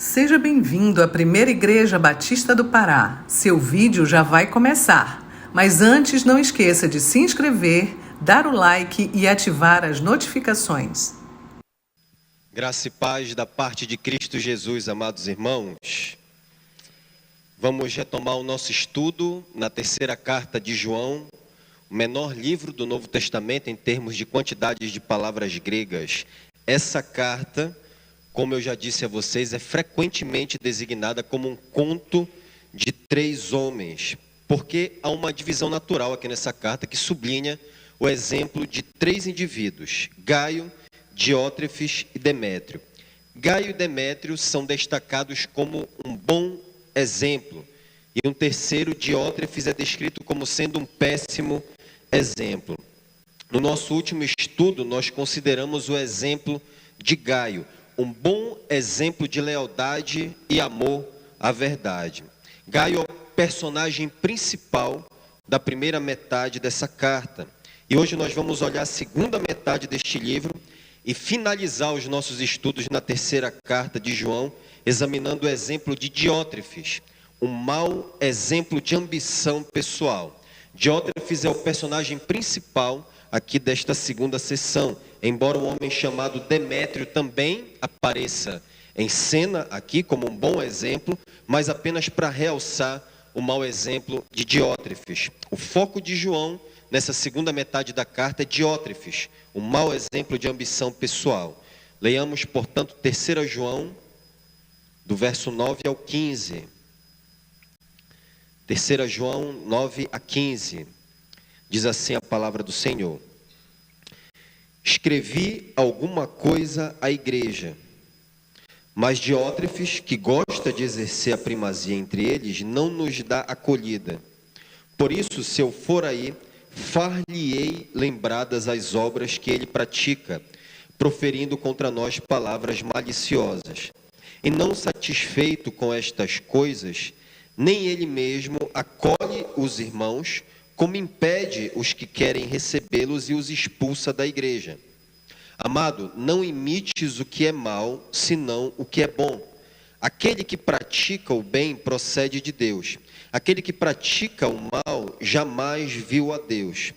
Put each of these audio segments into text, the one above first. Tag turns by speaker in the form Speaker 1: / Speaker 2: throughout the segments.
Speaker 1: Seja bem-vindo à Primeira Igreja Batista do Pará. Seu vídeo já vai começar. Mas antes, não esqueça de se inscrever, dar o like e ativar as notificações.
Speaker 2: Graça e paz da parte de Cristo Jesus, amados irmãos. Vamos retomar o nosso estudo na terceira carta de João, o menor livro do Novo Testamento em termos de quantidades de palavras gregas. Essa carta, como eu já disse a vocês, é frequentemente designada como um conto de três homens, porque há uma divisão natural aqui nessa carta que sublinha o exemplo de três indivíduos: Gaio, Diótrefes e Demétrio. Gaio e Demétrio são destacados como um bom exemplo, e um terceiro, Diótrefes, é descrito como sendo um péssimo exemplo. No nosso último estudo, nós consideramos o exemplo de Gaio, um bom exemplo de lealdade e amor à verdade. Gaio é o personagem principal da primeira metade dessa carta. E hoje nós vamos olhar a segunda metade deste livro e finalizar os nossos estudos na terceira carta de João, examinando o exemplo de Diótrefes, um mau exemplo de ambição pessoal. Diótrefes é o personagem principal aqui desta segunda sessão, embora o homem chamado Demétrio também apareça em cena aqui como um bom exemplo, mas apenas para realçar o mau exemplo de Diótrefes. O foco de João nessa segunda metade da carta é Diótrefes, um mau exemplo de ambição pessoal. Leiamos, portanto, 3 João, do verso 9 ao 15. 3 João 9 a 15. Diz assim a palavra do Senhor: escrevi alguma coisa à igreja, mas Diótrefes, que gosta de exercer a primazia entre eles, não nos dá acolhida. Por isso, se eu for aí, far-lhe-ei lembradas as obras que ele pratica, proferindo contra nós palavras maliciosas. E não satisfeito com estas coisas, nem ele mesmo acolhe os irmãos, como impede os que querem recebê-los e os expulsa da igreja. Amado, não imites o que é mal, senão o que é bom. Aquele que pratica o bem procede de Deus. Aquele que pratica o mal jamais viu a Deus.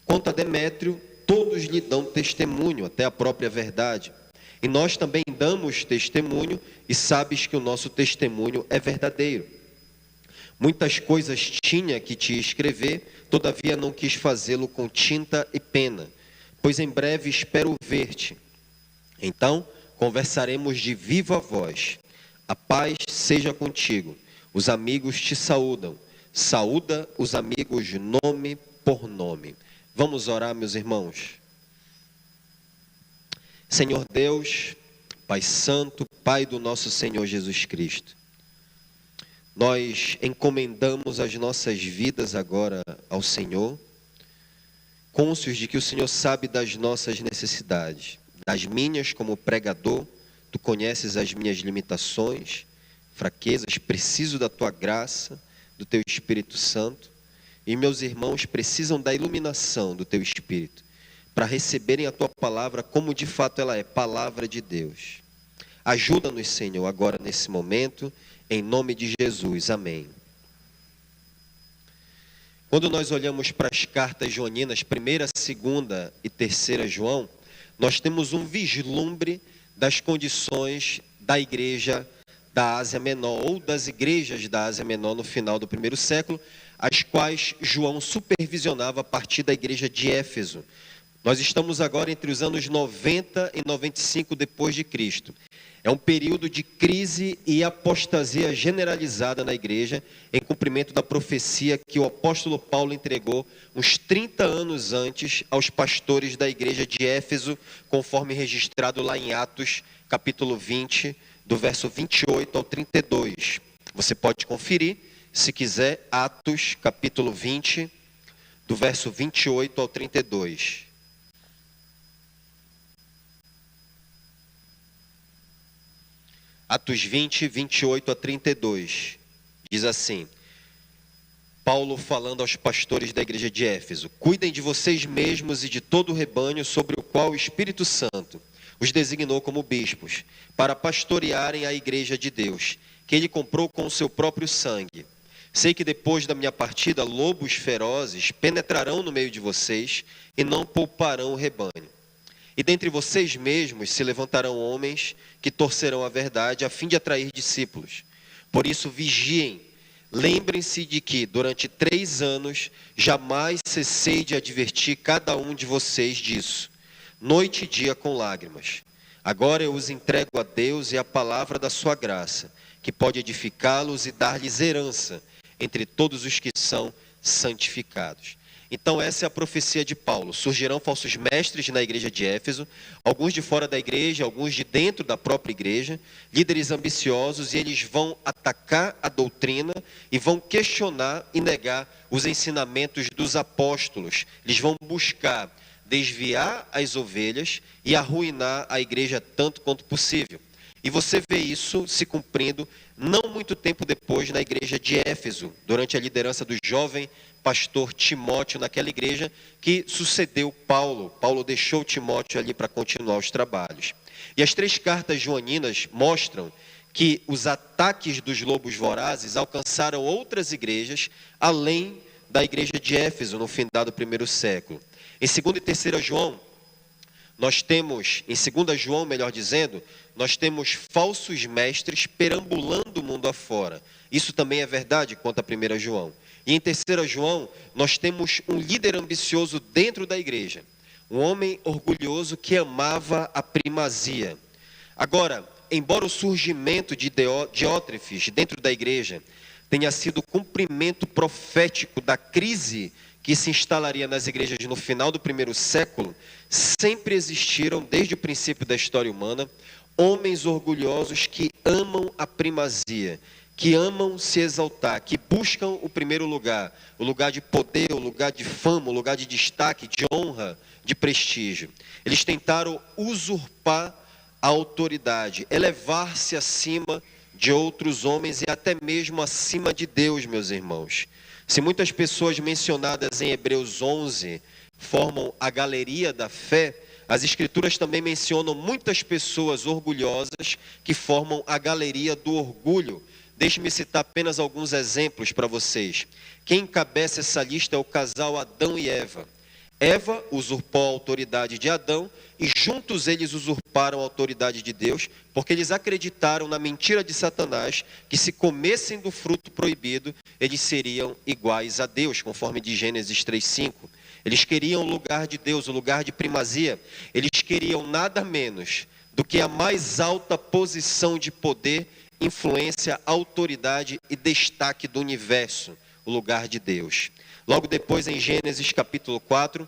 Speaker 2: Quanto a Demétrio, todos lhe dão testemunho, até a própria verdade. E nós também damos testemunho, e sabes que o nosso testemunho é verdadeiro. Muitas coisas tinha que te escrever, todavia não quis fazê-lo com tinta e pena, pois em breve espero ver-te. Então conversaremos de viva voz. A paz seja contigo. Os amigos te saúdam. Saúda os amigos nome por nome. Vamos orar, meus irmãos. Senhor Deus, Pai Santo, Pai do nosso Senhor Jesus Cristo, nós encomendamos as nossas vidas agora ao Senhor, cônscios de que o Senhor sabe das nossas necessidades, das minhas como pregador. Tu conheces as minhas limitações, fraquezas, preciso da Tua graça, do Teu Espírito Santo, e meus irmãos precisam da iluminação do Teu Espírito, para receberem a Tua palavra como de fato ela é, palavra de Deus. Ajuda-nos, Senhor, agora nesse momento, em nome de Jesus, amém. Quando nós olhamos para as cartas joaninas, 1ª, 2ª e 3ª João, nós temos um vislumbre das condições da igreja da Ásia Menor, ou das igrejas da Ásia Menor no final do primeiro século, as quais João supervisionava a partir da igreja de Éfeso. Nós estamos agora entre os anos 90 e 95 depois de Cristo. É um período de crise e apostasia generalizada na igreja, em cumprimento da profecia que o apóstolo Paulo entregou uns 30 anos antes aos pastores da igreja de Éfeso, conforme registrado lá em Atos, capítulo 20, do verso 28 ao 32. Você pode conferir, se quiser, Atos, capítulo 20, do verso 28 ao 32. Atos 20, 28 a 32, diz assim: Paulo falando aos pastores da igreja de Éfeso: cuidem de vocês mesmos e de todo o rebanho sobre o qual o Espírito Santo os designou como bispos, para pastorearem a igreja de Deus, que ele comprou com o seu próprio sangue. Sei que depois da minha partida, lobos ferozes penetrarão no meio de vocês e não pouparão o rebanho. E dentre vocês mesmos se levantarão homens que torcerão a verdade a fim de atrair discípulos. Por isso vigiem, lembrem-se de que durante 3 anos jamais cessei de advertir cada um de vocês disso, noite e dia com lágrimas. Agora eu os entrego a Deus e a palavra da sua graça, que pode edificá-los e dar-lhes herança entre todos os que são santificados. Então essa é a profecia de Paulo. Surgirão falsos mestres na igreja de Éfeso, alguns de fora da igreja, alguns de dentro da própria igreja, líderes ambiciosos, e eles vão atacar a doutrina e vão questionar e negar os ensinamentos dos apóstolos. Eles vão buscar desviar as ovelhas e arruinar a igreja tanto quanto possível. E você vê isso se cumprindo não muito tempo depois na igreja de Éfeso, durante a liderança do jovem pastor Timóteo naquela igreja que sucedeu Paulo. Paulo deixou Timóteo ali para continuar os trabalhos. E as 3 cartas joaninas mostram que os ataques dos lobos vorazes alcançaram outras igrejas além da igreja de Éfeso no findado primeiro século. Em 2ª e 3ª João, nós temos, em 2 João, melhor dizendo, nós temos falsos mestres perambulando o mundo afora. Isso também é verdade quanto a 1 João. E em 3 João, nós temos um líder ambicioso dentro da igreja. Um homem orgulhoso que amava a primazia. Agora, embora o surgimento de Diótrefes dentro da igreja tenha sido o cumprimento profético da crise que se instalaria nas igrejas no final do primeiro século, sempre existiram, desde o princípio da história humana, homens orgulhosos que amam a primazia, que amam se exaltar, que buscam o primeiro lugar, o lugar de poder, o lugar de fama, o lugar de destaque, de honra, de prestígio. Eles tentaram usurpar a autoridade, elevar-se acima de outros homens e até mesmo acima de Deus, meus irmãos. Se muitas pessoas mencionadas em Hebreus 11 formam a galeria da fé, as escrituras também mencionam muitas pessoas orgulhosas que formam a galeria do orgulho. Deixe-me citar apenas alguns exemplos para vocês. Quem encabeça essa lista é o casal Adão e Eva. Eva usurpou a autoridade de Adão e juntos eles usurparam a autoridade de Deus, porque eles acreditaram na mentira de Satanás, que se comessem do fruto proibido, eles seriam iguais a Deus, conforme de Gênesis 3:5. Eles queriam o lugar de Deus, o lugar de primazia. Eles queriam nada menos do que a mais alta posição de poder, influência, autoridade e destaque do universo, o lugar de Deus. Logo depois, em Gênesis capítulo 4,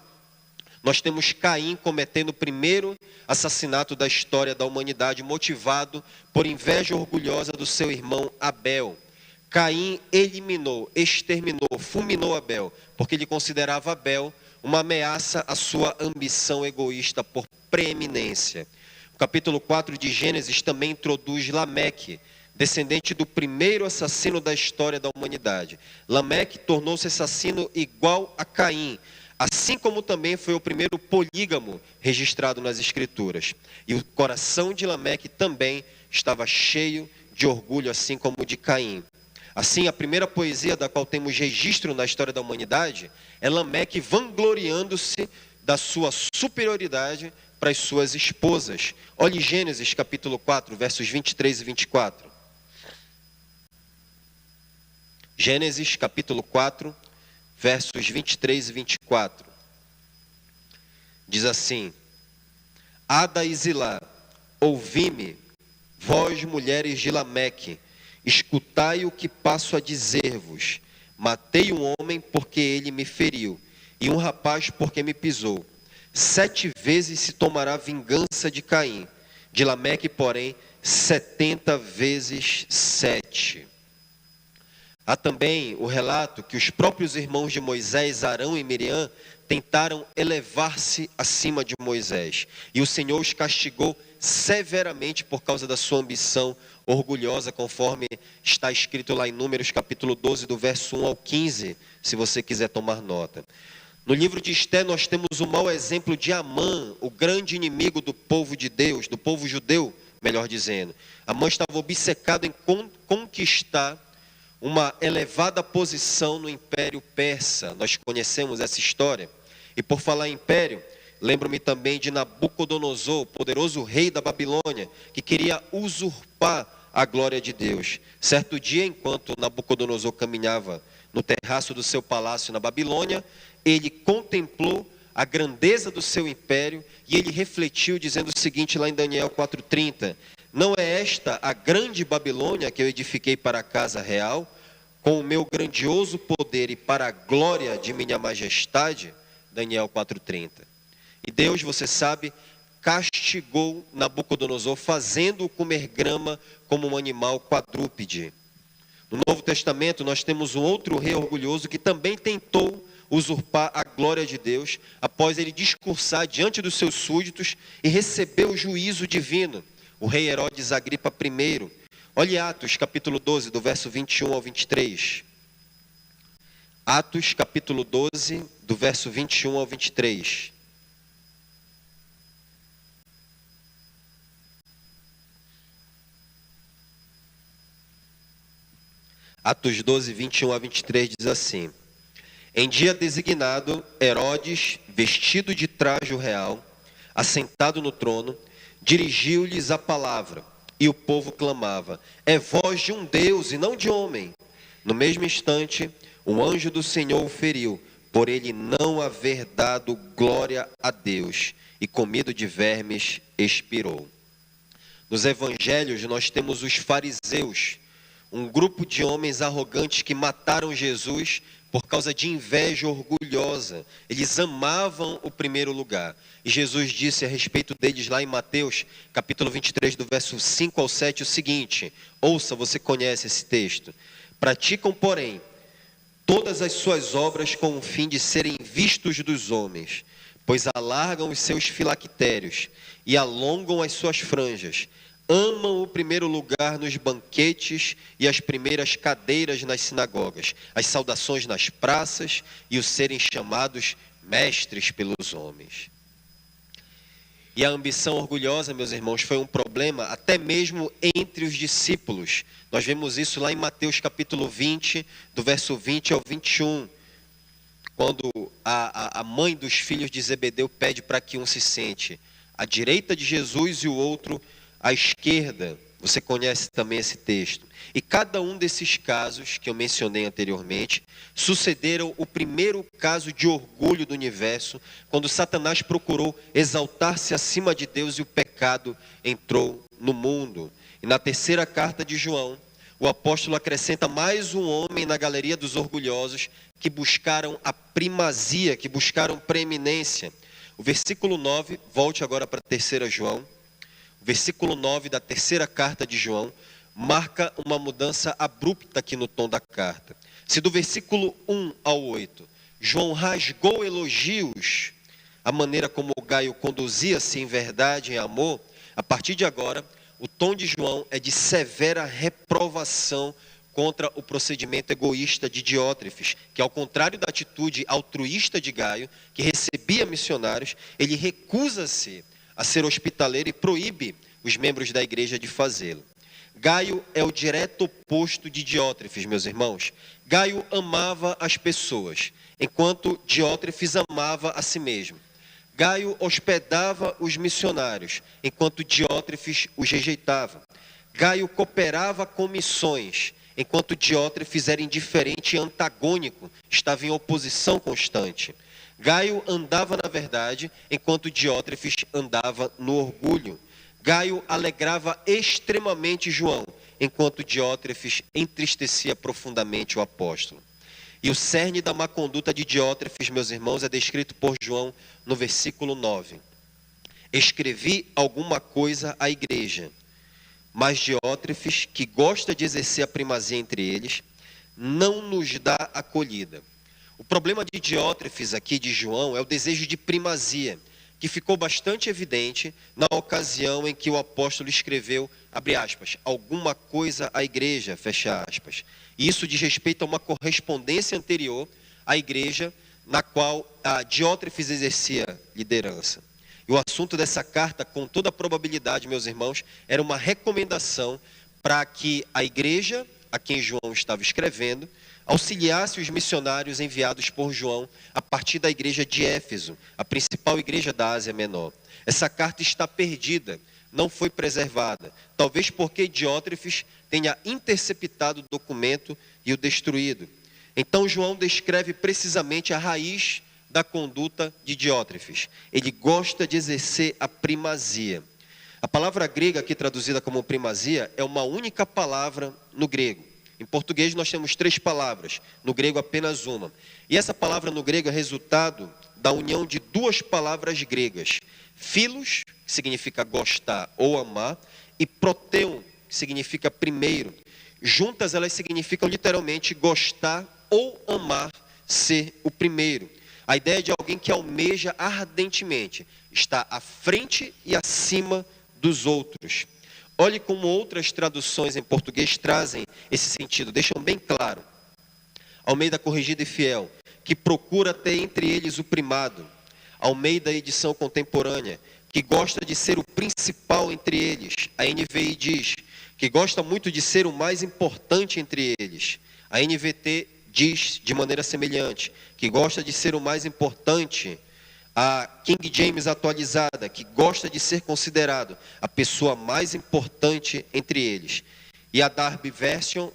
Speaker 2: nós temos Caim cometendo o primeiro assassinato da história da humanidade, motivado por inveja orgulhosa do seu irmão Abel. Caim eliminou, exterminou, fulminou Abel, porque ele considerava Abel uma ameaça à sua ambição egoísta por preeminência. O capítulo 4 de Gênesis também introduz Lameque, descendente do primeiro assassino da história da humanidade. Lameque tornou-se assassino igual a Caim, assim como também foi o primeiro polígamo registrado nas escrituras. E o coração de Lameque também estava cheio de orgulho, assim como o de Caim. Assim, a primeira poesia da qual temos registro na história da humanidade é Lameque vangloriando-se da sua superioridade para as suas esposas. Olhe Gênesis capítulo 4, versos 23 e 24. Gênesis capítulo 4, versos 23 e 24. Diz assim: Ada e Zilá, ouvi-me, vós mulheres de Lameque, escutai o que passo a dizer-vos. Matei um homem porque ele me feriu, e um rapaz porque me pisou. 7 vezes se tomará vingança de Caim, de Lameque, porém, 70 vezes 7. Há também o relato que os próprios irmãos de Moisés, Arão e Miriam, tentaram elevar-se acima de Moisés. E o Senhor os castigou severamente por causa da sua ambição orgulhosa, conforme está escrito lá em Números capítulo 12, do verso 1 ao 15, se você quiser tomar nota. No livro de Esté nós temos o mau exemplo de Amã, o grande inimigo do povo de Deus, do povo judeu, melhor dizendo. Amã estava obcecado em conquistar uma elevada posição no Império Persa. Nós conhecemos essa história. E por falar em império, lembro-me também de Nabucodonosor, o poderoso rei da Babilônia, que queria usurpar a glória de Deus. Certo dia, enquanto Nabucodonosor caminhava no terraço do seu palácio na Babilônia, ele contemplou a grandeza do seu império e ele refletiu dizendo o seguinte lá em Daniel 4:30: não é esta a grande Babilônia que eu edifiquei para a casa real, com o meu grandioso poder e para a glória de minha majestade? Daniel 4:30. E Deus, você sabe, castigou Nabucodonosor, fazendo-o comer grama como um animal quadrúpede. No Novo Testamento nós temos um outro rei orgulhoso que também tentou usurpar a glória de Deus, após ele discursar diante dos seus súditos e receber o juízo divino, o rei Herodes Agripa I. Olhe Atos capítulo 12, do verso 21 ao 23. Atos capítulo 12, do verso 21 ao 23. Atos 12, 21 a 23 diz assim: em dia designado, Herodes, vestido de trajo real, assentado no trono, dirigiu-lhes a palavra, e o povo clamava: é voz de um Deus e não de homem. No mesmo instante, o anjo do Senhor o feriu, por ele não haver dado glória a Deus, e comido de vermes, expirou. Nos evangelhos nós temos os fariseus, um grupo de homens arrogantes que mataram Jesus por causa de inveja orgulhosa. Eles amavam o primeiro lugar. E Jesus disse a respeito deles lá em Mateus, capítulo 23, do verso 5 ao 7, o seguinte: ouça, você conhece esse texto. Praticam, porém, todas as suas obras com o fim de serem vistos dos homens, pois alargam os seus filactérios e alongam as suas franjas. Amam o primeiro lugar nos banquetes e as primeiras cadeiras nas sinagogas, as saudações nas praças e os serem chamados mestres pelos homens. E a ambição orgulhosa, meus irmãos, foi um problema até mesmo entre os discípulos. Nós vemos isso lá em Mateus capítulo 20, do verso 20 ao 21. Quando a mãe dos filhos de Zebedeu pede para que um se sente à direita de Jesus e o outro à esquerda. Você conhece também esse texto. E cada um desses casos que eu mencionei anteriormente sucederam o primeiro caso de orgulho do universo, quando Satanás procurou exaltar-se acima de Deus e o pecado entrou no mundo. E na terceira carta de João, o apóstolo acrescenta mais um homem na galeria dos orgulhosos que buscaram a primazia, que buscaram preeminência. O versículo 9, volte agora para a terceira João. O versículo 9 da terceira carta de João marca uma mudança abrupta aqui no tom da carta. Se do versículo 1 ao 8, João rasgou elogios à maneira como Gaio conduzia-se em verdade, em amor, a partir de agora, o tom de João é de severa reprovação contra o procedimento egoísta de Diótrefes, que ao contrário da atitude altruísta de Gaio, que recebia missionários, ele recusa-se a ser hospitaleiro e proíbe os membros da igreja de fazê-lo. Gaio é o direto oposto de Diótrefes, meus irmãos. Gaio amava as pessoas, enquanto Diótrefes amava a si mesmo. Gaio hospedava os missionários, enquanto Diótrefes os rejeitava. Gaio cooperava com missões, enquanto Diótrefes era indiferente e antagônico, estava em oposição constante. Gaio andava na verdade, enquanto Diótrefes andava no orgulho. Gaio alegrava extremamente João, enquanto Diótrefes entristecia profundamente o apóstolo. E o cerne da má conduta de Diótrefes, meus irmãos, é descrito por João no versículo 9. Escrevi alguma coisa à igreja, mas Diótrefes, que gosta de exercer a primazia entre eles, não nos dá acolhida. O problema de Diótrefes aqui, de João, é o desejo de primazia, que ficou bastante evidente na ocasião em que o apóstolo escreveu, abre aspas, alguma coisa à igreja, fecha aspas. E isso diz respeito a uma correspondência anterior à igreja na qual Diótrefes exercia liderança. E o assunto dessa carta, com toda a probabilidade, meus irmãos, era uma recomendação para que a igreja a quem João estava escrevendo auxiliasse os missionários enviados por João a partir da igreja de Éfeso, a principal igreja da Ásia Menor. Essa carta está perdida, não foi preservada, talvez porque Diótrefes tenha interceptado o documento e o destruído. Então João descreve precisamente a raiz da conduta de Diótrefes. Ele gosta de exercer a primazia. A palavra grega aqui traduzida como primazia é uma única palavra no grego. Em português nós temos 3 palavras, no grego apenas uma. E essa palavra no grego é resultado da união de 2 palavras gregas. Philos, que significa gostar ou amar, e proteuon, que significa primeiro. Juntas elas significam literalmente gostar ou amar, ser o primeiro. A ideia de alguém que almeja ardentemente, está à frente e acima dos outros. Olhe como outras traduções em português trazem esse sentido, deixam bem claro. Almeida Corrigida e Fiel, que procura ter entre eles o primado. Almeida Edição Contemporânea, que gosta de ser o principal entre eles. A NVI diz que gosta muito de ser o mais importante entre eles. A NVT diz de maneira semelhante, que gosta de ser o mais importante. A King James atualizada, que gosta de ser considerado a pessoa mais importante entre eles. E a Darby Version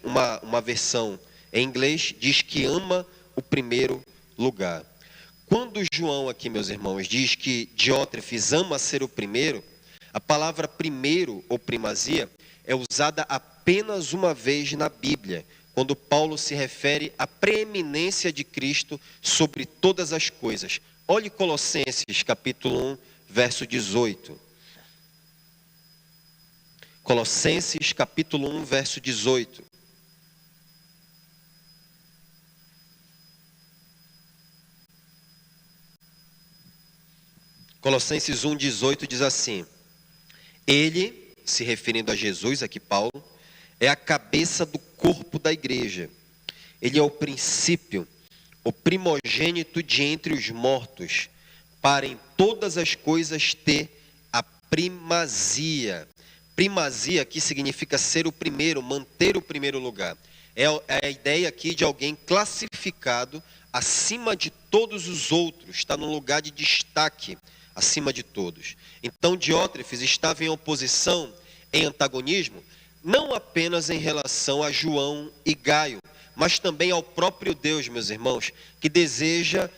Speaker 2: uma versão em inglês, diz que ama o primeiro lugar. Quando João aqui, meus irmãos, diz que Diótrefes ama ser o primeiro, a palavra primeiro ou primazia é usada apenas uma vez na Bíblia, quando Paulo se refere à preeminência de Cristo sobre todas as coisas. Olhe Colossenses capítulo 1, verso 18. Colossenses capítulo 1, verso 18. Colossenses 1, 18 diz assim: Ele, se referindo a Jesus, aqui Paulo, é a cabeça do corpo da igreja. Ele é o princípio, o primogênito de entre os mortos, para em todas as coisas ter a primazia. Primazia aqui significa ser o primeiro, manter o primeiro lugar. É a ideia aqui de alguém classificado acima de todos os outros, está num lugar de destaque acima de todos. Então Diótrefes estava em oposição, em antagonismo, não apenas em relação a João e Gaio, mas também ao próprio Deus, meus irmãos, que deseja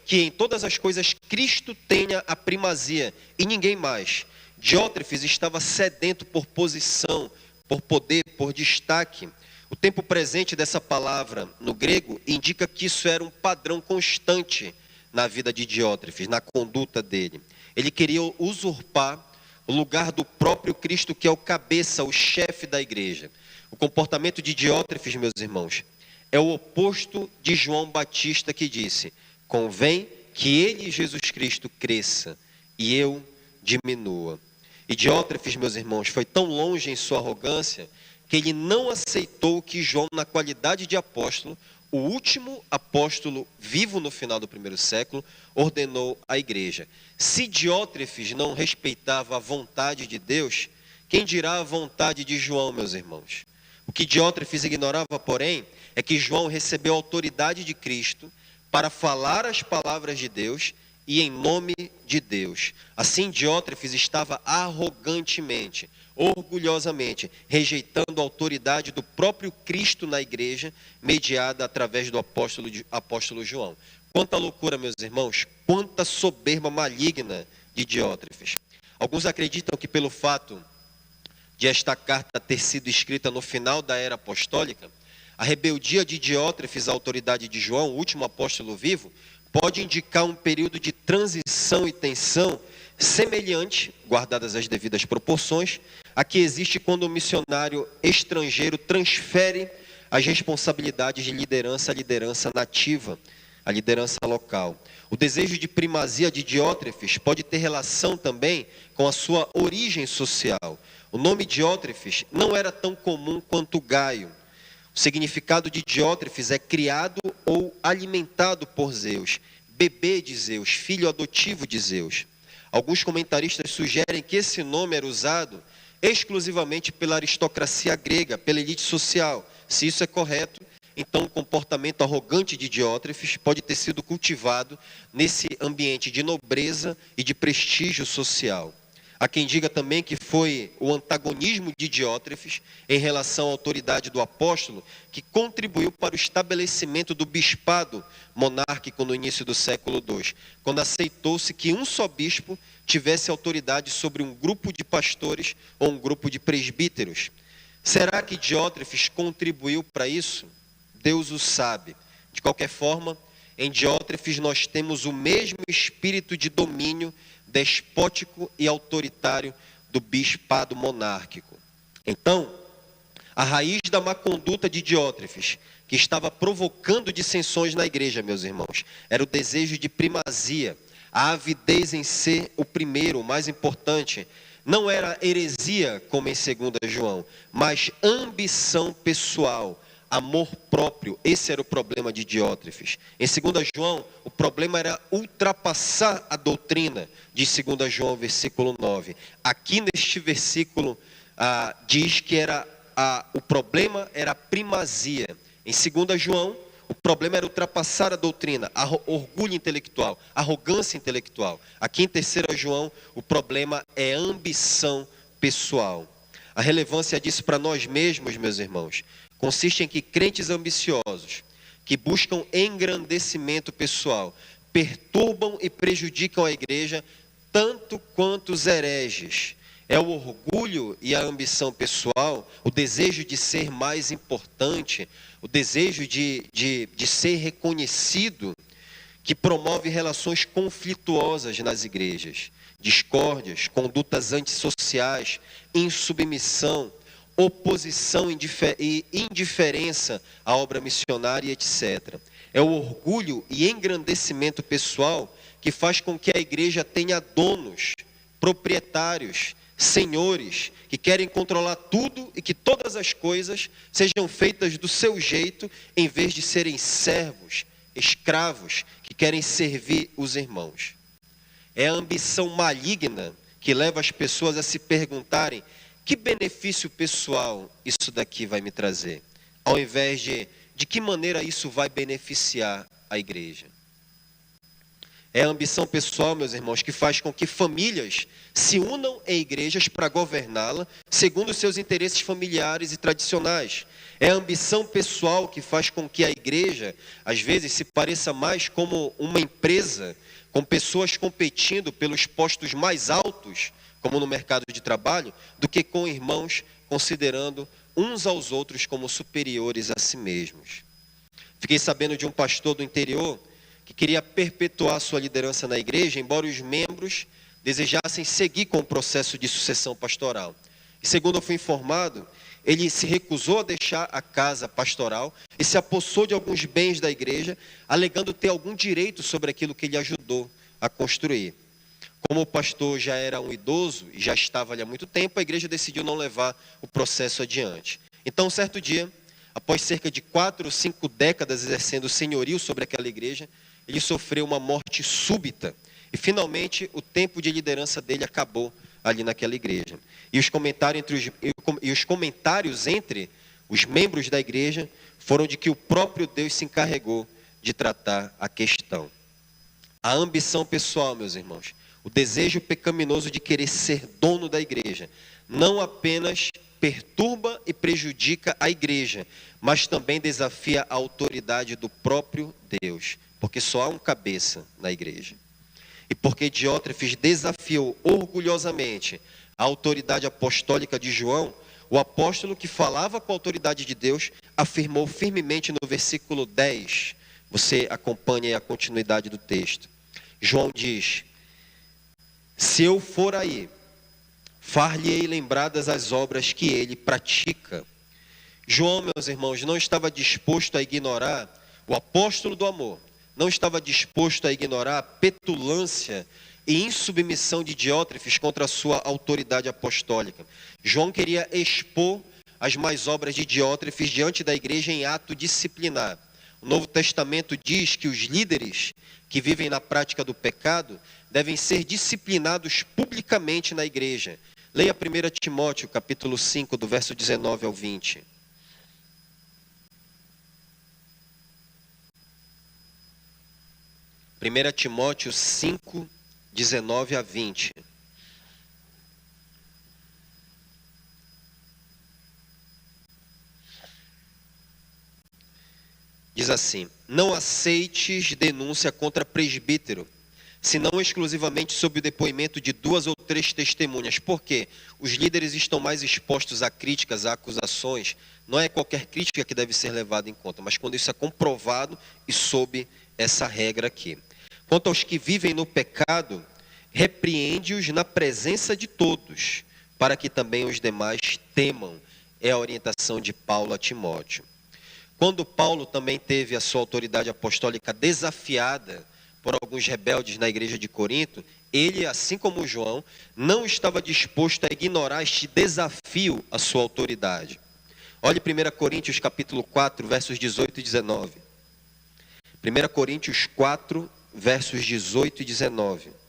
Speaker 2: que em todas as coisas Cristo tenha a primazia e ninguém mais. Diótrefes estava sedento por posição, por poder, por destaque. O tempo presente dessa palavra no grego indica que isso era um padrão constante na vida de Diótrefes, na conduta dele. Ele queria usurpar o lugar do próprio Cristo, que é o cabeça, o chefe da igreja. O comportamento de Diótrefes, meus irmãos, é o oposto de João Batista, que disse: convém que ele, Jesus Cristo, cresça e eu diminua. E Diótrefes, meus irmãos, foi tão longe em sua arrogância que ele não aceitou que João, na qualidade de apóstolo, o último apóstolo vivo no final do primeiro século, ordenou à igreja. Se Diótrefes não respeitava a vontade de Deus, quem dirá a vontade de João, meus irmãos? O que Diótrefes ignorava, porém, é que João recebeu a autoridade de Cristo para falar as palavras de Deus e em nome de Deus. Assim, Diótrefes estava arrogantemente, orgulhosamente, rejeitando a autoridade do próprio Cristo na igreja, mediada através do apóstolo João. Quanta loucura, meus irmãos, quanta soberba maligna de Diótrefes. Alguns acreditam que pelo fato de esta carta ter sido escrita no final da era apostólica, a rebeldia de Diótrefes à autoridade de João, o último apóstolo vivo, pode indicar um período de transição e tensão semelhante, guardadas as devidas proporções, a que existe quando o missionário estrangeiro transfere as responsabilidades de liderança à liderança nativa, à liderança local. O desejo de primazia de Diótrefes pode ter relação também com a sua origem social. O nome Diótrefes não era tão comum quanto Gaio. O significado de Diótrefes é criado ou alimentado por Zeus, bebê de Zeus, filho adotivo de Zeus. Alguns comentaristas sugerem que esse nome era usado exclusivamente pela aristocracia grega, pela elite social. Se isso é correto, então o comportamento arrogante de Diótrefes pode ter sido cultivado nesse ambiente de nobreza e de prestígio social. Há quem diga também que foi o antagonismo de Diótrefes em relação à autoridade do apóstolo que contribuiu para o estabelecimento do bispado monárquico no início do século II, quando aceitou-se que um só bispo tivesse autoridade sobre um grupo de pastores ou um grupo de presbíteros. Será que Diótrefes contribuiu para isso? Deus o sabe. De qualquer forma, em Diótrefes nós temos o mesmo espírito de domínio despótico e autoritário do bispado monárquico. Então, a raiz da má conduta de Diótrefes, que estava provocando dissensões na igreja, meus irmãos, era o desejo de primazia, a avidez em ser o primeiro, o mais importante. Não era heresia, como em 2 João, mas ambição pessoal, amor próprio. Esse era o problema de Diótrefes. Em 2 João, o problema era ultrapassar a doutrina de 2 João, versículo 9. Aqui neste versículo diz que o problema era a primazia. Em 2 João, o problema era ultrapassar a doutrina, orgulho intelectual, arrogância intelectual. Aqui em 3 João, o problema é ambição pessoal. A relevância disso para nós mesmos, meus irmãos, consiste em que crentes ambiciosos, que buscam engrandecimento pessoal, perturbam e prejudicam a igreja tanto quanto os hereges. É o orgulho e a ambição pessoal, o desejo de ser mais importante, o desejo de ser reconhecido, que promove relações conflituosas nas igrejas, discórdias, condutas antissociais, insubmissão, oposição e indiferença à obra missionária, etc. É o orgulho e engrandecimento pessoal que faz com que a igreja tenha donos, proprietários, senhores, que querem controlar tudo e que todas as coisas sejam feitas do seu jeito, em vez de serem servos, escravos, que querem servir os irmãos. É a ambição maligna que leva as pessoas a se perguntarem: que benefício pessoal isso daqui vai me trazer? Ao invés de que maneira isso vai beneficiar a igreja? É a ambição pessoal, meus irmãos, que faz com que famílias se unam em igrejas para governá-la segundo seus interesses familiares e tradicionais. É a ambição pessoal que faz com que a igreja, às vezes, se pareça mais como uma empresa, com pessoas competindo pelos postos mais altos, como no mercado de trabalho, do que com irmãos considerando uns aos outros como superiores a si mesmos. Fiquei sabendo de um pastor do interior que queria perpetuar sua liderança na igreja, embora os membros desejassem seguir com o processo de sucessão pastoral. E segundo eu fui informado, ele se recusou a deixar a casa pastoral e se apossou de alguns bens da igreja, alegando ter algum direito sobre aquilo que ele ajudou a construir. Como o pastor já era um idoso e já estava ali há muito tempo, a igreja decidiu não levar o processo adiante. Então, certo dia, após cerca de 4 ou 5 décadas exercendo o senhorio sobre aquela igreja, ele sofreu uma morte súbita. E finalmente o tempo de liderança dele acabou ali naquela igreja. E os comentários entre os membros da igreja foram de que o próprio Deus se encarregou de tratar a questão. A ambição pessoal, meus irmãos, o desejo pecaminoso de querer ser dono da igreja, não apenas perturba e prejudica a igreja, mas também desafia a autoridade do próprio Deus, porque só há um cabeça na igreja. E porque Diótrefes desafiou orgulhosamente a autoridade apostólica de João, o apóstolo que falava com a autoridade de Deus afirmou firmemente no versículo 10. Você acompanha a continuidade do texto. João diz: se eu for aí, far-lhe-ei lembradas as obras que ele pratica. João, meus irmãos, não estava disposto a ignorar o apóstolo do amor, não estava disposto a ignorar a petulância e insubmissão de Diótrefes contra a sua autoridade apostólica. João queria expor as más obras de Diótrefes diante da igreja em ato disciplinar. O Novo Testamento diz que os líderes que vivem na prática do pecado devem ser disciplinados publicamente na igreja. Leia 1 Timóteo, capítulo 5, do verso 19 ao 20. Primeira Timóteo 5, 19 a 20. Diz assim: não aceites denúncia contra presbítero, senão exclusivamente sob o depoimento de 2 ou 3 testemunhas. Porque os líderes estão mais expostos a críticas, a acusações. Não é qualquer crítica que deve ser levada em conta, mas quando isso é comprovado e sob essa regra aqui. Quanto aos que vivem no pecado, repreende-os na presença de todos, para que também os demais temam. É a orientação de Paulo a Timóteo. Quando Paulo também teve a sua autoridade apostólica desafiada por alguns rebeldes na igreja de Corinto, ele, assim como João, não estava disposto a ignorar este desafio à sua autoridade. Olhe 1 Coríntios capítulo 4, versos 18 e 19. 1 Coríntios 4, versos 18 e 19.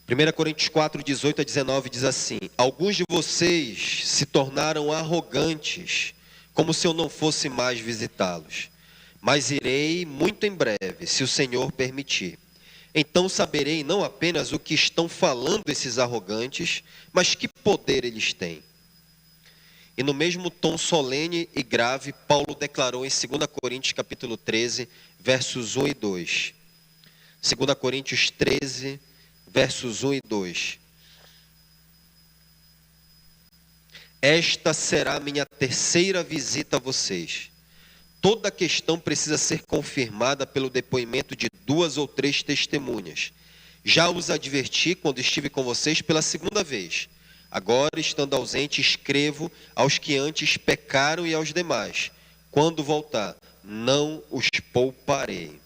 Speaker 2: Primeira Coríntios 4, 18 a 19 diz assim: alguns de vocês se tornaram arrogantes, como se eu não fosse mais visitá-los. Mas irei muito em breve, se o Senhor permitir. Então saberei não apenas o que estão falando esses arrogantes, mas que poder eles têm. E no mesmo tom solene e grave, Paulo declarou em 2 Coríntios capítulo 13, versos 1 e 2. 2 Coríntios 13, versos 1 e 2. Esta será a minha terceira visita a vocês. Toda questão precisa ser confirmada pelo depoimento de 2 ou 3 testemunhas. Já os adverti quando estive com vocês pela segunda vez. Agora, estando ausente, escrevo aos que antes pecaram e aos demais. Quando voltar, não os pouparei.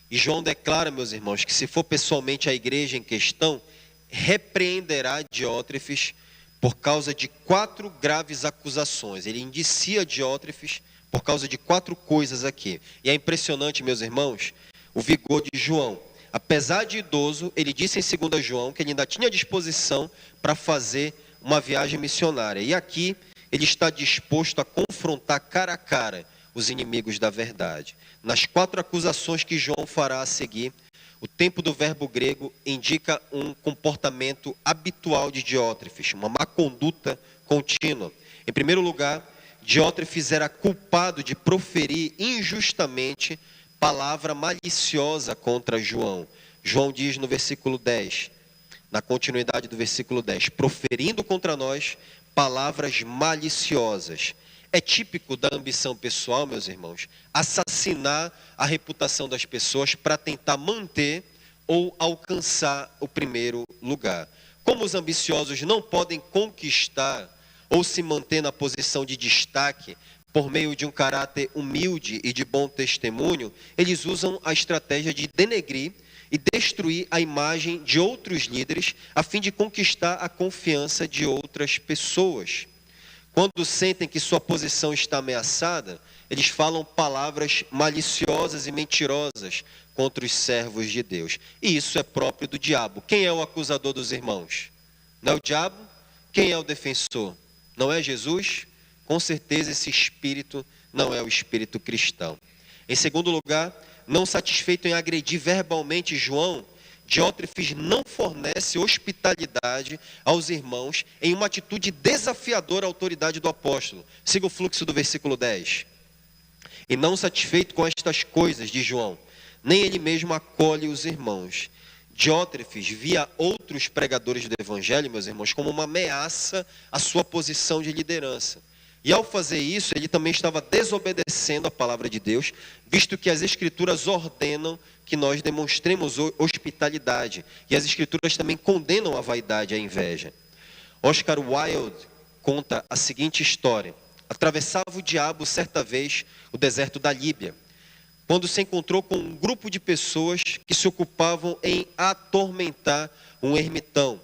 Speaker 2: E João declara, meus irmãos, que se for pessoalmente à igreja em questão, repreenderá Diótrefes por causa de 4 graves acusações. Ele indicia Diótrefes por causa de 4 coisas aqui. E é impressionante, meus irmãos, o vigor de João. Apesar de idoso, ele disse em 2 João que ele ainda tinha disposição para fazer uma viagem missionária. E aqui ele está disposto a confrontar cara a cara os inimigos da verdade. Nas 4 acusações que João fará a seguir, o tempo do verbo grego indica um comportamento habitual de Diótrefes, uma má conduta contínua. Em primeiro lugar, Diótrefes era culpado de proferir injustamente palavra maliciosa contra João. João diz no versículo 10, na continuidade do versículo 10, proferindo contra nós palavras maliciosas. É típico da ambição pessoal, meus irmãos, assassinar a reputação das pessoas para tentar manter ou alcançar o primeiro lugar. Como os ambiciosos não podem conquistar ou se manter na posição de destaque por meio de um caráter humilde e de bom testemunho, eles usam a estratégia de denegrir e destruir a imagem de outros líderes a fim de conquistar a confiança de outras pessoas. Quando sentem que sua posição está ameaçada, eles falam palavras maliciosas e mentirosas contra os servos de Deus. E isso é próprio do diabo. Quem é o acusador dos irmãos? Não é o diabo? Quem é o defensor? Não é Jesus? Com certeza esse espírito não é o espírito cristão. Em segundo lugar, não satisfeito em agredir verbalmente João, Diótrefes não fornece hospitalidade aos irmãos em uma atitude desafiadora à autoridade do apóstolo. Siga o fluxo do versículo 10. E não satisfeito com estas coisas de João, nem ele mesmo acolhe os irmãos. Diótrefes via outros pregadores do evangelho, meus irmãos, como uma ameaça à sua posição de liderança. E ao fazer isso, ele também estava desobedecendo a palavra de Deus, visto que as escrituras ordenam que nós demonstremos hospitalidade. E as escrituras também condenam a vaidade e a inveja. Oscar Wilde conta a seguinte história. Atravessava o diabo certa vez o deserto da Líbia. quando se encontrou com um grupo de pessoas que se ocupavam em atormentar um ermitão.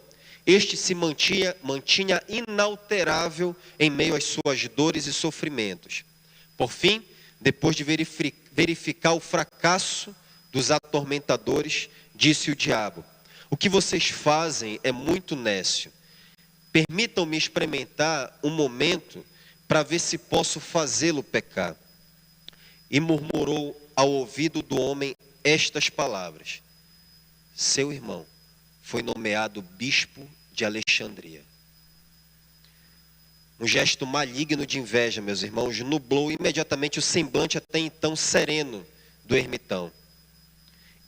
Speaker 2: Este se mantinha inalterável em meio às suas dores e sofrimentos. Por fim, depois de verificar o fracasso dos atormentadores, disse o diabo: o que vocês fazem é muito nécio. Permitam-me experimentar um momento para ver se posso fazê-lo pecar. E murmurou ao ouvido do homem estas palavras: seu irmão foi nomeado bispo de Alexandria. Um gesto maligno de inveja, meus irmãos, nublou imediatamente o semblante até então sereno do ermitão.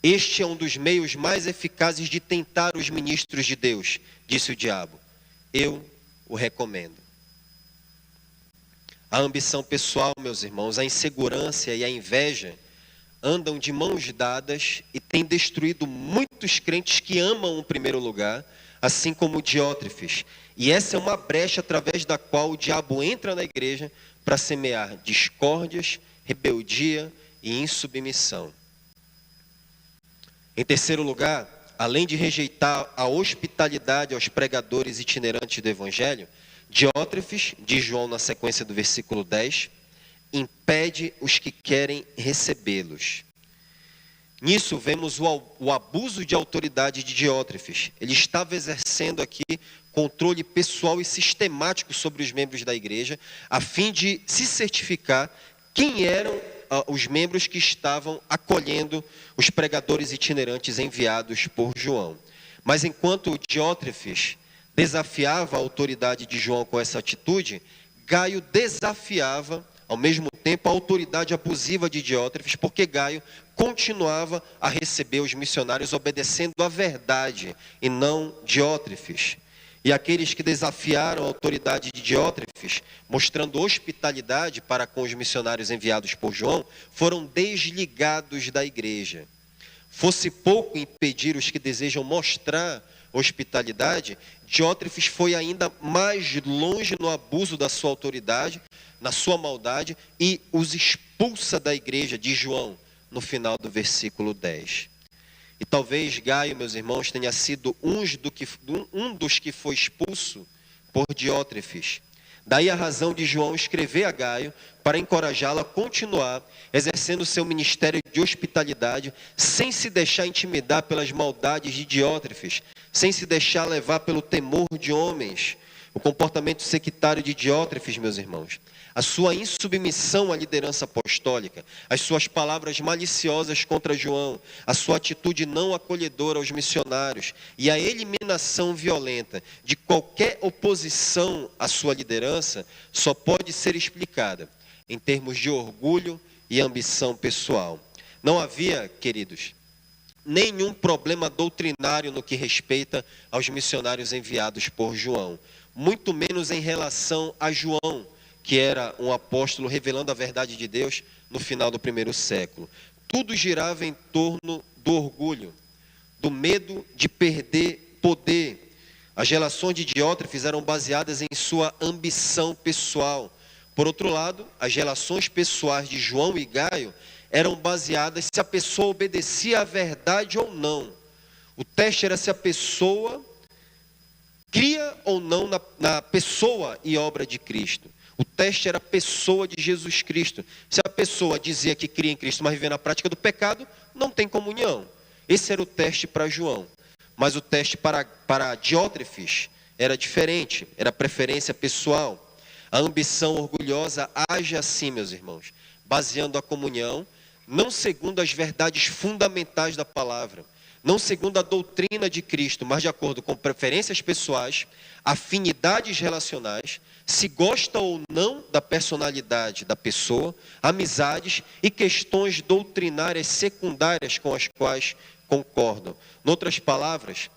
Speaker 2: Este é um dos meios mais eficazes de tentar os ministros de Deus, disse o diabo. Eu o recomendo. A ambição pessoal, meus irmãos, a insegurança e a inveja andam de mãos dadas e têm destruído muitos crentes que amam o primeiro lugar, assim como Diótrefes. E essa é uma brecha através da qual o diabo entra na igreja para semear discórdias, rebeldia e insubmissão. Em terceiro lugar, além de rejeitar a hospitalidade aos pregadores itinerantes do evangelho, Diótrefes, diz João na sequência do versículo 10, impede os que querem recebê-los. Nisso vemos o abuso de autoridade de Diótrefes. Ele estava exercendo aqui controle pessoal e sistemático sobre os membros da igreja, a fim de se certificar quem eram os membros que estavam acolhendo os pregadores itinerantes enviados por João. Mas enquanto Diótrefes desafiava a autoridade de João com essa atitude, Gaio desafiava ao mesmo tempo a autoridade abusiva de Diótrefes, porque Gaio continuava a receber os missionários obedecendo à verdade e não Diótrefes. E aqueles que desafiaram a autoridade de Diótrefes, mostrando hospitalidade para com os missionários enviados por João, foram desligados da igreja. Fosse pouco impedir os que desejam mostrar hospitalidade, Diótrefes foi ainda mais longe no abuso da sua autoridade, na sua maldade, e os expulsa da igreja de João, no final do versículo 10. E talvez Gaio, meus irmãos, tenha sido um dos que foi expulso por Diótrefes. Daí a razão de João escrever a Gaio para encorajá-lo a continuar exercendo seu ministério de hospitalidade, sem se deixar intimidar pelas maldades de Diótrefes, sem se deixar levar pelo temor de homens. O comportamento sectário de Diótrefes, meus irmãos, a sua insubmissão à liderança apostólica, as suas palavras maliciosas contra João, a sua atitude não acolhedora aos missionários e a eliminação violenta de qualquer oposição à sua liderança só pode ser explicada em termos de orgulho e ambição pessoal. Não havia, queridos, nenhum problema doutrinário no que respeita aos missionários enviados por João, muito menos em relação a João, que era um apóstolo revelando a verdade de Deus no final do primeiro século. Tudo girava em torno do orgulho, do medo de perder poder. As relações de Diótrefes eram baseadas em sua ambição pessoal. Por outro lado, as relações pessoais de João e Gaio eram baseadas se a pessoa obedecia à verdade ou não. O teste era se a pessoa cria ou não na pessoa e obra de Cristo. O teste era a pessoa de Jesus Cristo. Se a pessoa dizia que cria em Cristo, mas vive na prática do pecado, não tem comunhão. Esse era o teste para João. Mas o teste para Diótrefes era diferente, era preferência pessoal. A ambição orgulhosa age assim, meus irmãos, baseando a comunhão, não segundo as verdades fundamentais da palavra, não segundo a doutrina de Cristo, mas de acordo com preferências pessoais, afinidades relacionais, se gosta ou não da personalidade da pessoa, amizades e questões doutrinárias secundárias com as quais concordam. Em outras palavras,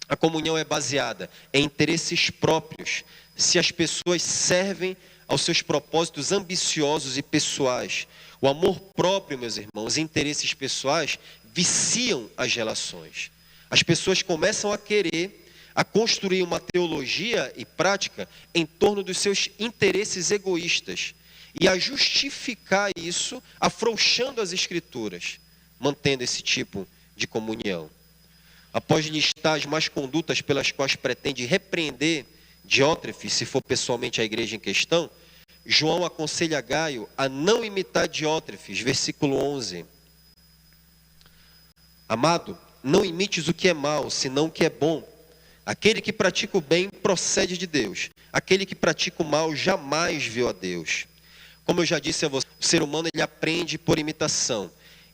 Speaker 2: a comunhão é baseada em interesses próprios, se as pessoas servem aos seus propósitos ambiciosos e pessoais. O amor próprio, meus irmãos, e interesses pessoais viciam as relações. As pessoas começam a construir uma teologia e prática em torno dos seus interesses egoístas. e a justificar isso, afrouxando as Escrituras, mantendo esse tipo de comunhão. Após listar as más condutas pelas quais pretende repreender Diótrefes, se for pessoalmente a igreja em questão, João aconselha Gaio a não imitar Diótrefes, versículo 11. Amado, não imites o que é mal, senão o que é bom. Aquele que pratica o bem procede de Deus. Aquele que pratica o mal jamais viu a Deus. Como eu já disse a você, o ser humano ele aprende por imitação.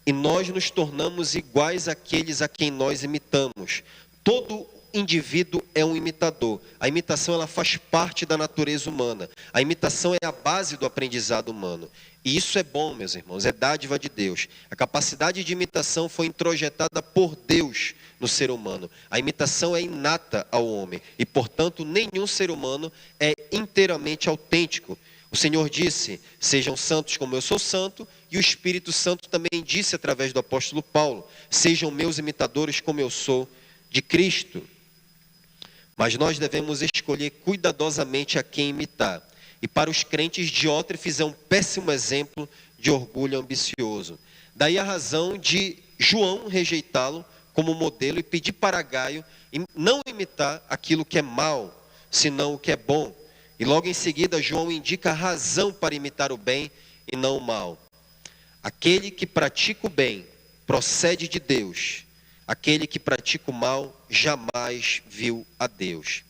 Speaker 2: E nós nos tornamos iguais àqueles a quem nós imitamos. Todo indivíduo é um imitador. A imitação ela faz parte da natureza humana. A imitação é a base do aprendizado humano. E isso é bom, meus irmãos, é dádiva de Deus. A capacidade de imitação foi introjetada por Deus no ser humano. A imitação é inata ao homem. E, portanto, nenhum ser humano é inteiramente autêntico. O Senhor disse, sejam santos como eu sou santo, e o Espírito Santo também disse através do apóstolo Paulo, sejam meus imitadores como eu sou de Cristo. Mas nós devemos escolher cuidadosamente a quem imitar. E para os crentes, Diótrefes é um péssimo exemplo de orgulho ambicioso. Daí a razão de João rejeitá-lo como modelo e pedir para Gaio não imitar aquilo que é mal, senão o que é bom. E logo em seguida, João indica a razão para imitar o bem e não o mal. Aquele que pratica o bem procede de Deus. Aquele que pratica o mal jamais viu a Deus.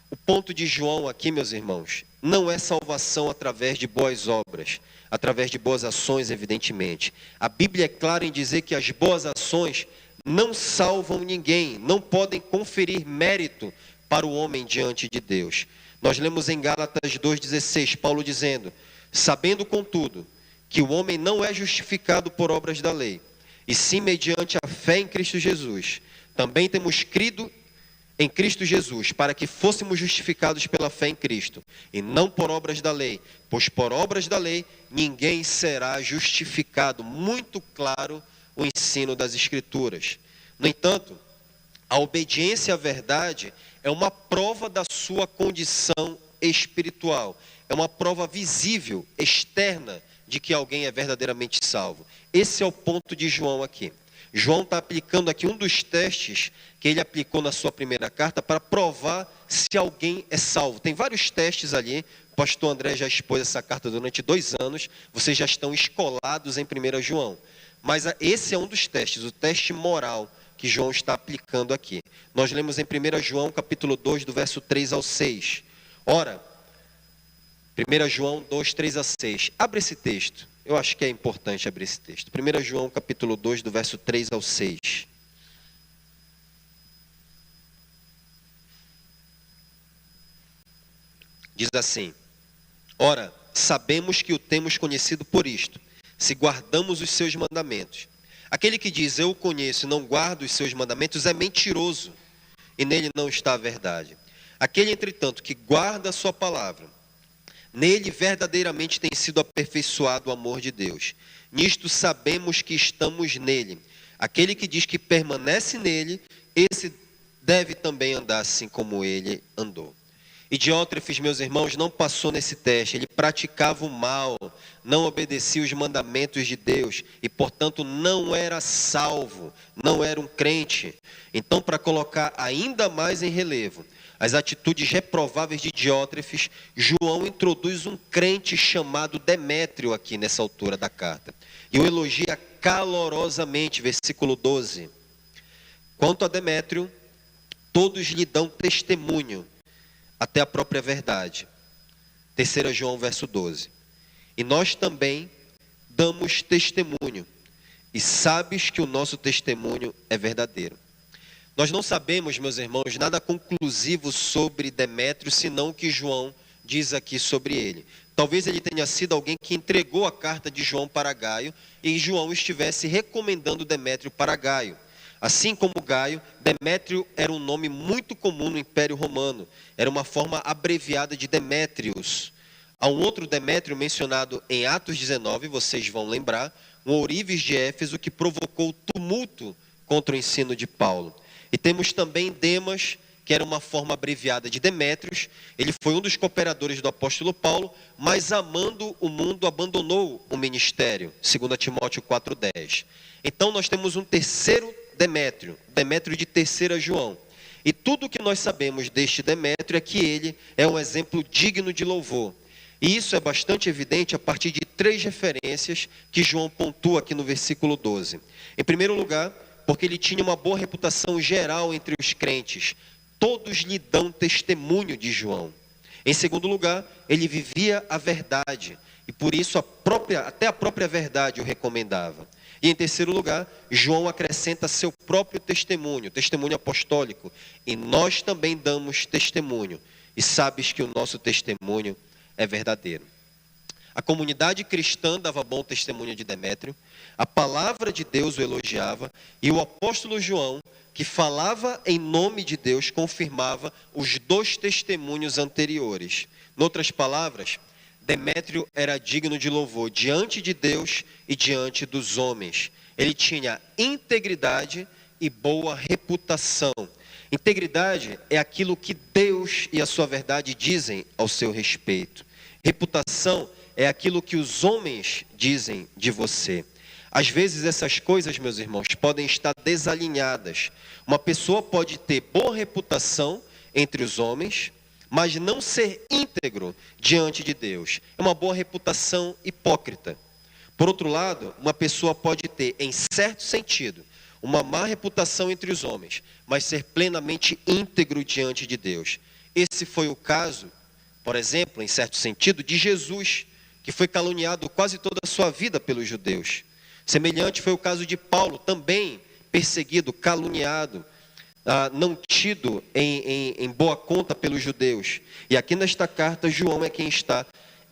Speaker 2: O ponto de João aqui, meus irmãos, não é salvação através de boas obras, através de boas ações, evidentemente. A Bíblia é clara em dizer que as boas ações não salvam ninguém, não podem conferir mérito para o homem diante de Deus. Nós lemos em Gálatas 2,16, Paulo dizendo, sabendo contudo, que o homem não é justificado por obras da lei, e sim mediante a fé em Cristo Jesus. Também temos crido em Cristo Jesus, para que fôssemos justificados pela fé em Cristo, e não por obras da lei, pois por obras da lei ninguém será justificado. Muito claro o ensino das Escrituras. No entanto, a obediência à verdade é uma prova da sua condição espiritual, é uma prova visível, externa, de que alguém é verdadeiramente salvo. Esse é o ponto de João aqui. João está aplicando aqui um dos testes que ele aplicou na sua primeira carta para provar se alguém é salvo. Tem vários testes ali, o pastor André já expôs essa carta durante 2 anos, vocês já estão escolados em 1 João. Mas esse é um dos testes, o teste moral que João está aplicando aqui. Nós lemos em 1 João capítulo 2, do verso 3 ao 6. Ora, 1 João 2, 3 a 6. Abre esse texto. Eu acho que é importante abrir esse texto. 1 João capítulo 2, do verso 3 ao 6. Diz assim, ora, sabemos que o temos conhecido por isto, se guardamos os seus mandamentos. Aquele que diz, eu o conheço e não guarda os seus mandamentos, é mentiroso, e nele não está a verdade. Aquele, entretanto, que guarda a sua palavra, nele verdadeiramente tem sido aperfeiçoado o amor de Deus. Nisto sabemos que estamos nele. Aquele que diz que permanece nele, esse deve também andar assim como ele andou. E Diótrefes, meus irmãos, não passou nesse teste. Ele praticava o mal, não obedecia os mandamentos de Deus e, portanto, não era salvo, não era um crente. Então, para colocar ainda mais em relevo as atitudes reprováveis de Diótrefes, João introduz um crente chamado Demétrio aqui nessa altura da carta. E o elogia calorosamente, versículo 12. Quanto a Demétrio, todos lhe dão testemunho, até a própria verdade. 3 João, verso 12. E nós também damos testemunho, e sabes que o nosso testemunho é verdadeiro. Nós não sabemos, meus irmãos, nada conclusivo sobre Demétrio, senão o que João diz aqui sobre ele. Talvez ele tenha sido alguém que entregou a carta de João para Gaio, e João estivesse recomendando Demétrio para Gaio. Assim como Gaio, Demétrio era um nome muito comum no Império Romano. Era uma forma abreviada de Demétrios. Há um outro Demétrio mencionado em Atos 19, vocês vão lembrar, um ourives de Éfeso que provocou tumulto contra o ensino de Paulo. E temos também Demas, que era uma forma abreviada de Demétrios. Ele foi um dos cooperadores do apóstolo Paulo, mas amando o mundo, abandonou o ministério, 2 Timóteo 4,10. Então nós temos um terceiro Demétrio, Demétrio de Terceira João. E tudo o que nós sabemos deste Demétrio é que ele é um exemplo digno de louvor. E isso é bastante evidente a partir de 3 referências que João pontua aqui no versículo 12. Em primeiro lugar, porque ele tinha uma boa reputação geral entre os crentes. Todos lhe dão testemunho de João. Em segundo lugar, ele vivia a verdade. E por isso até a própria verdade o recomendava. E em terceiro lugar, João acrescenta seu próprio testemunho, testemunho apostólico. E nós também damos testemunho. E sabes que o nosso testemunho é verdadeiro. A comunidade cristã dava bom testemunho de Demétrio, a palavra de Deus o elogiava, e o apóstolo João, que falava em nome de Deus, confirmava os 2 testemunhos anteriores. Em outras palavras, Demétrio era digno de louvor diante de Deus e diante dos homens. Ele tinha integridade e boa reputação. Integridade é aquilo que Deus e a sua verdade dizem ao seu respeito. Reputação é aquilo que os homens dizem de você. Às vezes essas coisas, meus irmãos, podem estar desalinhadas. Uma pessoa pode ter boa reputação entre os homens, mas não ser íntegro diante de Deus. É uma boa reputação hipócrita. Por outro lado, uma pessoa pode ter, em certo sentido, uma má reputação entre os homens, mas ser plenamente íntegro diante de Deus. Esse foi o caso, por exemplo, em certo sentido, de Jesus, que foi caluniado quase toda a sua vida pelos judeus. Semelhante foi o caso de Paulo, também perseguido, caluniado, não tido em boa conta pelos judeus. E aqui nesta carta, João é quem está,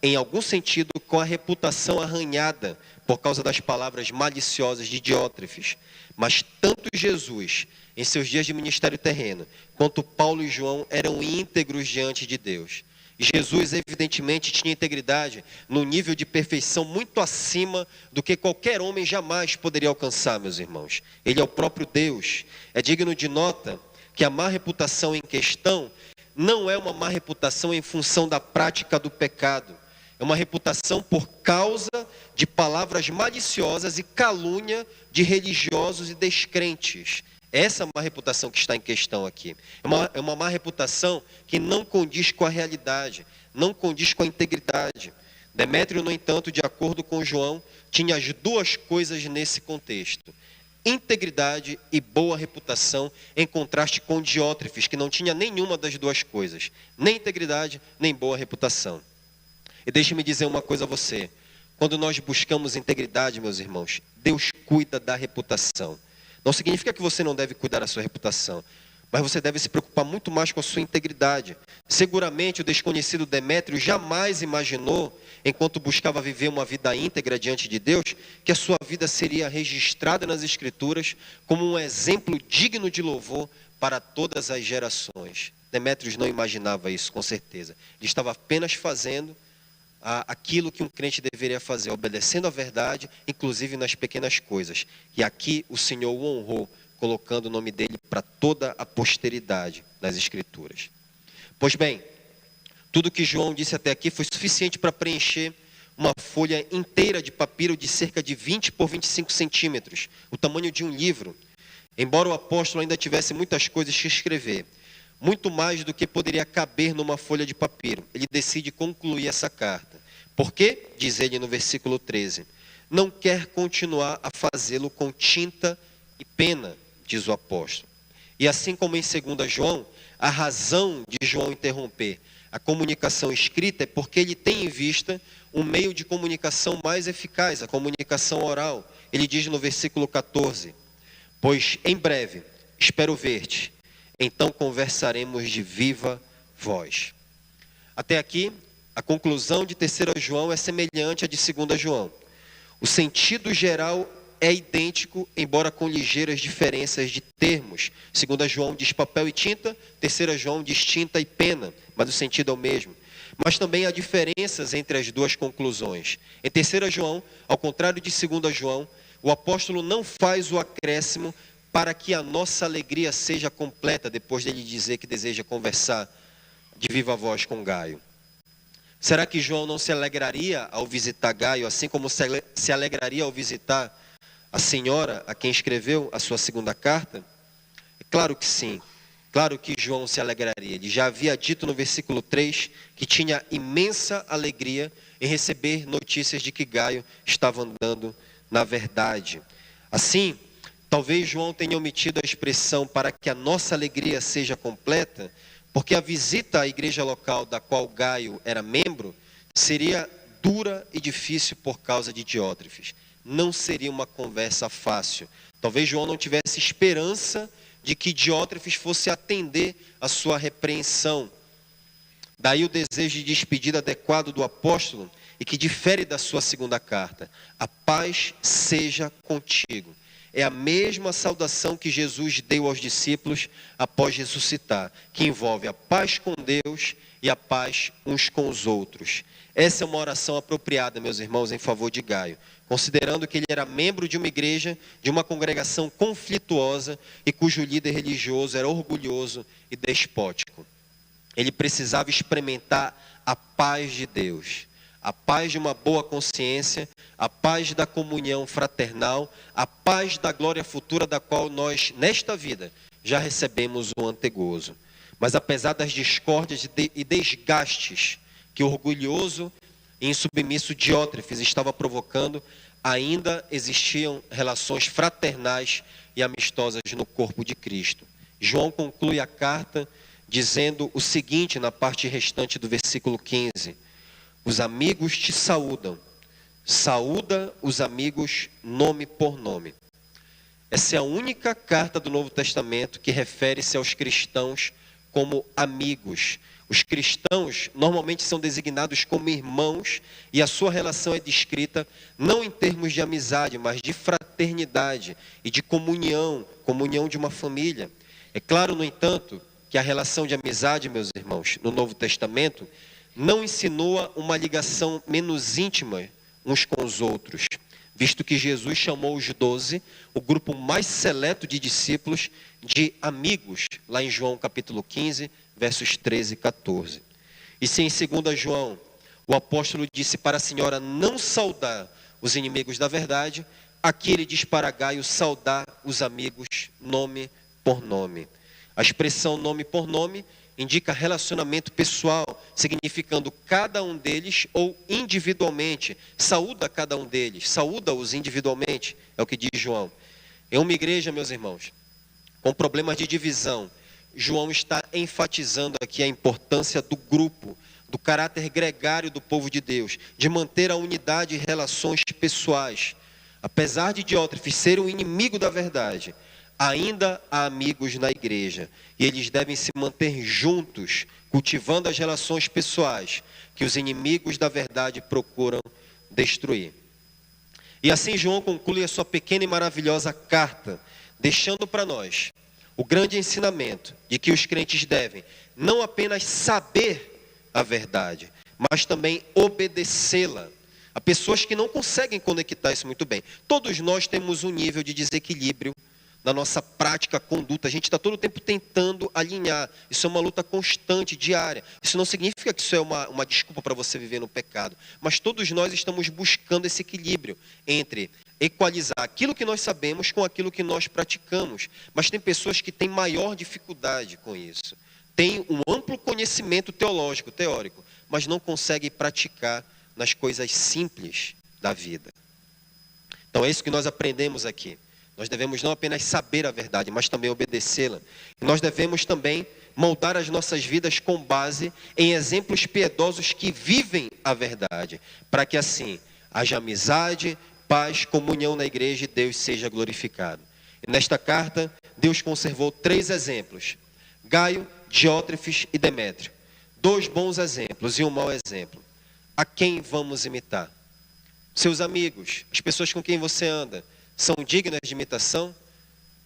Speaker 2: em algum sentido, com a reputação arranhada por causa das palavras maliciosas de Diótrefes. Mas tanto Jesus, em seus dias de ministério terreno, quanto Paulo e João eram íntegros diante de Deus. E Jesus, evidentemente, tinha integridade num nível de perfeição muito acima do que qualquer homem jamais poderia alcançar, meus irmãos. Ele é o próprio Deus. É digno de nota que a má reputação em questão não é uma má reputação em função da prática do pecado. É uma reputação por causa de palavras maliciosas e calúnia de religiosos e descrentes. Essa é a má reputação que está em questão aqui. É uma má reputação que não condiz com a realidade, não condiz com a integridade. Demétrio, no entanto, de acordo com João, tinha as 2 coisas nesse contexto: integridade e boa reputação, em contraste com Diótrefes, que não tinha nenhuma das 2 coisas, nem integridade, nem boa reputação. E deixe-me dizer uma coisa a você: quando nós buscamos integridade, meus irmãos, Deus cuida da reputação. Não significa que você não deve cuidar da sua reputação, mas você deve se preocupar muito mais com a sua integridade. Seguramente o desconhecido Demétrio jamais imaginou, enquanto buscava viver uma vida íntegra diante de Deus, que a sua vida seria registrada nas Escrituras como um exemplo digno de louvor para todas as gerações. Demétrio não imaginava isso, com certeza. Ele estava apenas fazendo aquilo que um crente deveria fazer, obedecendo a verdade, inclusive nas pequenas coisas. E aqui o Senhor o honrou, colocando o nome dele para toda a posteridade nas Escrituras. Pois bem, tudo que João disse até aqui foi suficiente para preencher uma folha inteira de papiro de cerca de 20 por 25 centímetros, o tamanho de um livro. Embora o apóstolo ainda tivesse muitas coisas que escrever, muito mais do que poderia caber numa folha de papiro, ele decide concluir essa carta. Por quê? Diz ele no versículo 13. Não quer continuar a fazê-lo com tinta e pena, diz o apóstolo. E assim como em 2 João, a razão de João interromper a comunicação escrita é porque ele tem em vista um meio de comunicação mais eficaz, a comunicação oral. Ele diz no versículo 14: pois em breve espero ver-te, então conversaremos de viva voz. Até aqui, a conclusão de 3 João é semelhante à de 2 João. O sentido geral é idêntico, embora com ligeiras diferenças de termos. 2 João diz papel e tinta, 3 João diz tinta e pena, mas o sentido é o mesmo. Mas também há diferenças entre as 2 conclusões. Em 3 João, ao contrário de 2 João, o apóstolo não faz o acréscimo para que a nossa alegria seja completa, depois dele dizer que deseja conversar de viva voz com Gaio? Será que João não se alegraria ao visitar Gaio, assim como se alegraria ao visitar a senhora a quem escreveu a sua segunda carta? É claro que sim. Claro que João se alegraria. Ele já havia dito no versículo 3 que tinha imensa alegria em receber notícias de que Gaio estava andando na verdade. Assim, talvez João tenha omitido a expressão para que a nossa alegria seja completa, porque a visita à igreja local da qual Gaio era membro seria dura e difícil por causa de Diótrefes. Não seria uma conversa fácil. Talvez João não tivesse esperança de que Diótrefes fosse atender a sua repreensão. Daí o desejo de despedida adequado do apóstolo e que difere da sua segunda carta. A paz seja contigo. É a mesma saudação que Jesus deu aos discípulos após ressuscitar, que envolve a paz com Deus e a paz uns com os outros. Essa é uma oração apropriada, meus irmãos, em favor de Gaio, considerando que ele era membro de uma igreja, de uma congregação conflituosa e cujo líder religioso era orgulhoso e despótico. Ele precisava experimentar a paz de Deus, a paz de uma boa consciência, a paz da comunhão fraternal, a paz da glória futura da qual nós, nesta vida, já recebemos o antegozo. Mas apesar das discórdias e desgastes que o orgulhoso e insubmisso Diótrefes estava provocando, ainda existiam relações fraternais e amistosas no corpo de Cristo. João conclui a carta dizendo o seguinte na parte restante do versículo 15: os amigos te saúdam, saúda os amigos nome por nome. Essa é a única carta do Novo Testamento que refere-se aos cristãos como amigos. Os cristãos normalmente são designados como irmãos e a sua relação é descrita não em termos de amizade, mas de fraternidade e de comunhão, comunhão de uma família. É claro, no entanto, que a relação de amizade, meus irmãos, no Novo Testamento, não insinua uma ligação menos íntima uns com os outros, visto que Jesus chamou os 12, o grupo mais seleto de discípulos, de amigos, lá em João capítulo 15, versos 13 e 14. E se em 2 João, o apóstolo disse para a senhora não saudar os inimigos da verdade, aqui ele diz para Gaio saudar os amigos nome por nome. A expressão nome por nome indica relacionamento pessoal, significando cada um deles ou individualmente. Saúda cada um deles, saúda-os individualmente, é o que diz João. Em uma igreja, meus irmãos, com problemas de divisão, João está enfatizando aqui a importância do grupo, do caráter gregário do povo de Deus, de manter a unidade e relações pessoais. Apesar de Diótrefes ser um inimigo da verdade, ainda há amigos na igreja, e eles devem se manter juntos, cultivando as relações pessoais que os inimigos da verdade procuram destruir. E assim João conclui a sua pequena e maravilhosa carta, deixando para nós o grande ensinamento de que os crentes devem não apenas saber a verdade, mas também obedecê-la. Há pessoas que não conseguem conectar isso muito bem. Todos nós temos um nível de desequilíbrio na nossa prática, conduta. A gente está todo o tempo tentando alinhar. Isso é uma luta constante, diária. Isso não significa que isso é uma desculpa para você viver no pecado. Mas todos nós estamos buscando esse equilíbrio entre equalizar aquilo que nós sabemos com aquilo que nós praticamos. Mas tem pessoas que têm maior dificuldade com isso. Tem um amplo conhecimento teológico, teórico, mas não conseguem praticar nas coisas simples da vida. Então é isso que nós aprendemos aqui. Nós devemos não apenas saber a verdade, mas também obedecê-la. E nós devemos também moldar as nossas vidas com base em exemplos piedosos que vivem a verdade, para que assim haja amizade, paz, comunhão na igreja e Deus seja glorificado. E nesta carta, Deus conservou 3 exemplos: Gaio, Diótrefes e Demétrio. 2 bons exemplos e um mau exemplo. A quem vamos imitar? Seus amigos, as pessoas com quem você anda, são dignas de imitação?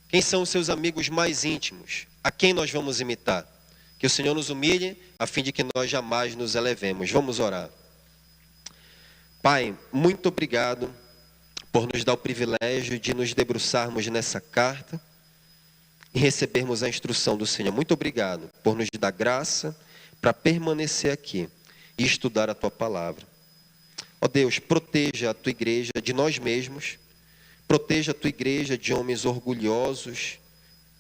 Speaker 2: Quem são os seus amigos mais íntimos? A quem nós vamos imitar? Que o Senhor nos humilhe, a fim de que nós jamais nos elevemos. Vamos orar. Pai, muito obrigado por nos dar o privilégio de nos debruçarmos nessa carta. e recebermos a instrução do Senhor. Muito obrigado por nos dar graça para permanecer aqui e estudar a tua palavra. Ó Deus, proteja a tua igreja de nós mesmos, proteja a tua igreja de homens orgulhosos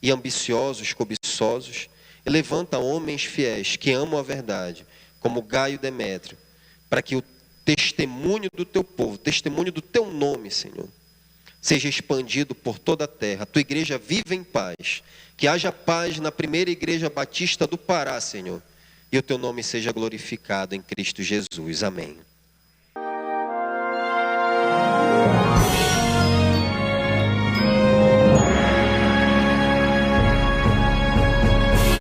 Speaker 2: e ambiciosos, cobiçosos, e levanta homens fiéis que amam a verdade, como Gaio e Demétrio, para que o testemunho do teu povo, testemunho do teu nome, Senhor, seja expandido por toda a terra. A tua igreja viva em paz, que haja paz na primeira igreja batista do Pará, Senhor, e o teu nome seja glorificado em Cristo Jesus. Amém.